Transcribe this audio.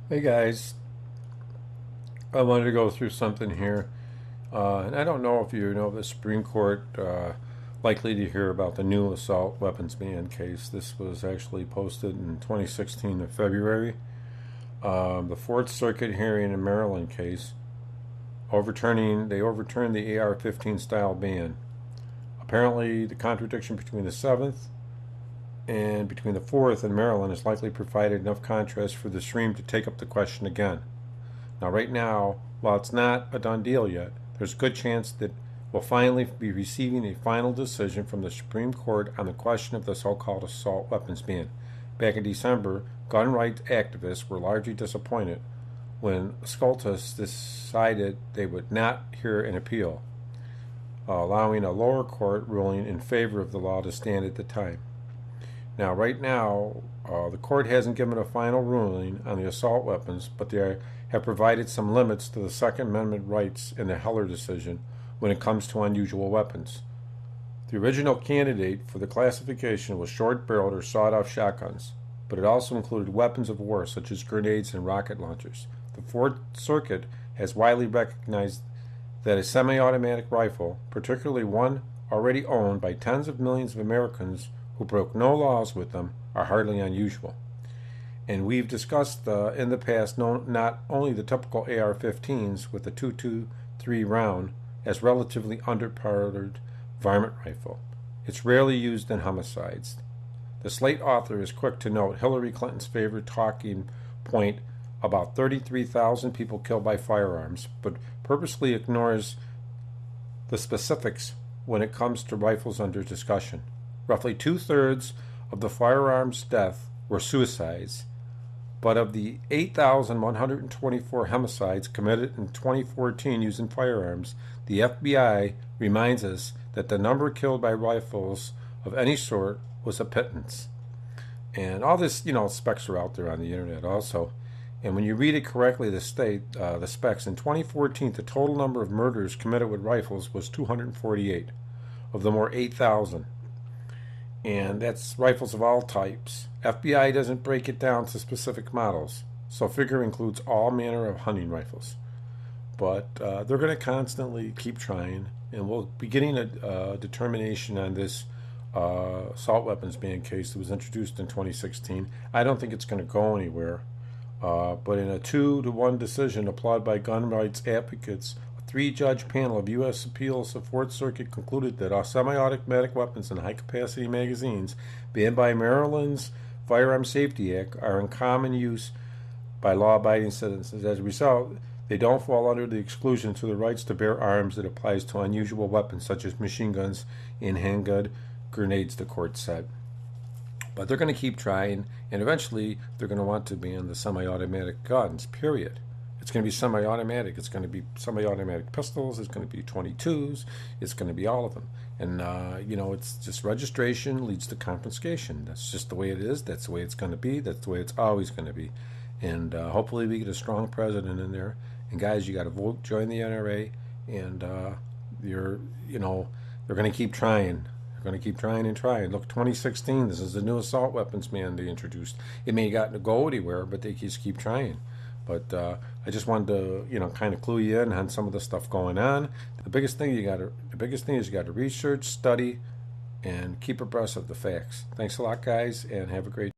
Hey guys, I wanted to go through something here, and I don't know if you know the Supreme Court likely to hear about the new assault weapons ban case. This was actually posted in 2016 of February. The Fourth Circuit hearing in Maryland case, they overturned the AR-15 style ban. Apparently, the contradiction between the Seventh and between the Fourth in Maryland has likely provided enough contrast for the Supreme to take up the question again. Now, right now, while it's not a done deal yet, there's a good chance that we'll finally be receiving a final decision from the Supreme Court on the question of the so-called assault weapons ban. Back in December, gun rights activists were largely disappointed when SCOTUS decided they would not hear an appeal, allowing a lower court ruling in favor of the law to stand at the time. Now, right now, the court hasn't given a final ruling on the assault weapons, but they have provided some limits to the Second Amendment rights in the Heller decision when it comes to unusual weapons. The original candidate for the classification was short-barreled or sawed-off shotguns, but it also included weapons of war such as grenades and rocket launchers. The Fourth Circuit has widely recognized that a semi-automatic rifle, particularly one already owned by tens of millions of Americans who broke no laws with them, are hardly unusual. And we've discussed in the past not only the typical AR-15s with the 223 round as relatively underpowered varmint rifle. It's rarely used in homicides. The Slate author is quick to note Hillary Clinton's favorite talking point about 33,000 people killed by firearms, but purposely ignores the specifics when it comes to rifles under discussion. Roughly two-thirds of the firearms deaths were suicides, but of the 8,124 homicides committed in 2014 using firearms, the FBI reminds us that the number killed by rifles of any sort was a pittance. And all this, specs are out there on the internet also. And when you read it correctly, the specs, in 2014, the total number of murders committed with rifles was 248. Of them were 8,000. And that's rifles of all types. FBI doesn't break it down to specific models, so figure includes all manner of hunting rifles. But they're going to constantly keep trying, and we'll be getting a determination on this assault weapons ban case that was introduced in 2016. I don't think it's going to go anywhere. But in a 2-1 decision applauded by gun rights advocates, a 3-judge panel of U.S. appeals of Fourth Circuit concluded that semi-automatic weapons and high-capacity magazines banned by Maryland's Firearm Safety Act are in common use by law-abiding citizens. As a result, they don't fall under the exclusion to the rights to bear arms that applies to unusual weapons such as machine guns and handgun grenades, the court said. But they're going to keep trying, and eventually they're going to want to ban the semi-automatic guns, period. It's going to be semi-automatic. It's going to be semi-automatic pistols. It's going to be 22s. It's going to be all of them. And, it's just registration leads to confiscation. That's just the way it is. That's the way it's going to be. That's the way it's always going to be. And hopefully we get a strong president in there. And, guys, you got to vote, join the NRA, and they're going to keep trying. They're going to keep trying and trying. Look, 2016, this is the new assault weapons ban they introduced. It may not go anywhere, but they just keep trying. But I just wanted to, kind of clue you in on some of the stuff going on. The biggest thing is you got to research, study, and keep abreast of the facts. Thanks a lot, guys, and have a great